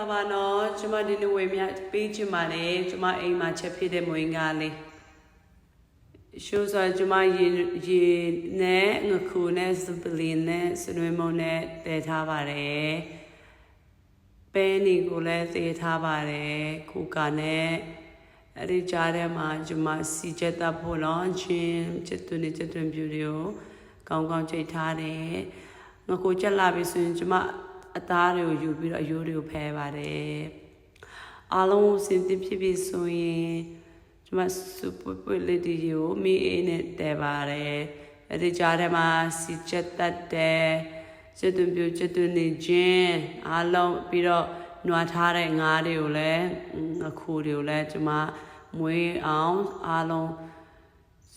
လာပါနော်ကျမဒီနေ့ဝေမြပေးချင်ပါတယ်ကျမအိမ်မှာချက်ဖြစ်တဲ့မွေးကားလေးရှိုးဆိုကျမရေနဲ့ငခုနဲ့စပလင်းနဲ့စနွေမုံနဲ့တည်ထားပါတယ်ပဲနီကိုလည်းတည်ထားပါတယ်ခုကနဲ့အဲ့ဒီကြားထဲမှာကျမစီချက်တပ်ဖို့တော့ချင်းချက်သွင်းချက်သွင်းပြူတွေကိုကောင်းကောင်းချိန်ထားတယ်ငခုချက်လာပြီဆိုရင်ကျမအသားတွေကိုယူပြီးတော့အယိုးတွေကိုဖဲပါတယ်အားလုံးစင်တင်ဖြစ်ပြီးဆိုရင်ကျမစူပွတ်လေးတွေကိုမီးအေးနဲ့တဲပါတယ်အဲ့ဒီကြားထဲမှာစီချက်တက်တယ်ချက်သွင်းပြချက်သွင်းနေခြင်းအားလုံးပြီးတော့နွားထားတဲ့ငါးတွေကိုလည်းအခုတွေကိုလည်းကျမမွေးအောင်အားလုံး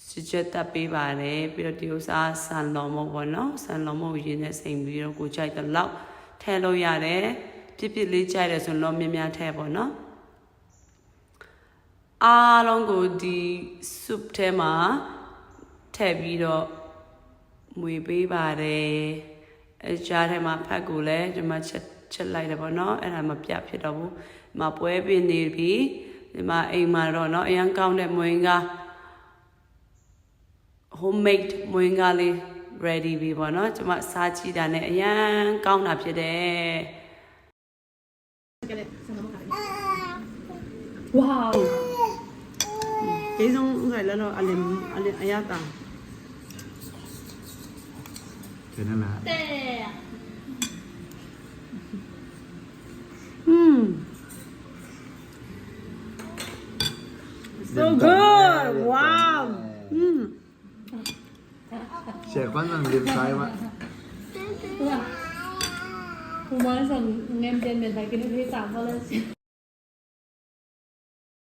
စီချက်တက်ပေးပါတယ်ပြီးတော့ဒီဥစားဆန်တော်မုတ်ပေါ့နော်ဆန်တော်မုတ်ရင်းနဲ့စိမ်ပြီးတော့ကိုကြိုက်တဲ့လောက်ထဲလို့ရတယ်ပြစ်လေးကြိုက်တယ်ဆိုတော့များများထဲပေါ့နော်အားလုံးကိုဒီ soup ထဲမှာထည့်ပြီးတော့မွေပေးပါတယ်အကြားထဲမှာဖက်ကိုလည်းဒီမှာချက်လိုက်တယ်ပေါ့နော်အဲ့ဒါမပြဖြစ်တော့ဘူးဒီမှာပွဲပင်နေပြီဒီမှာအိမ်မှာတော့နော်အရန်ကောင်းတဲ့မွေးကား homemade မွေးကားလေး ready ပြီပေါ့နော်ကျွန်မစားကြည့်တာနဲ့အရန်ကောင်းတာဖြစ်တယ် wow ဒီဆုံးဥစ္စာလည်းတော့အလင်းအရတာကျန်လားတဲ့ so good wow เชฟวันนั้นเรียนไซม์มาผมว่าส่งเงินเดือนเป็นไปกินที่3 ก็เลย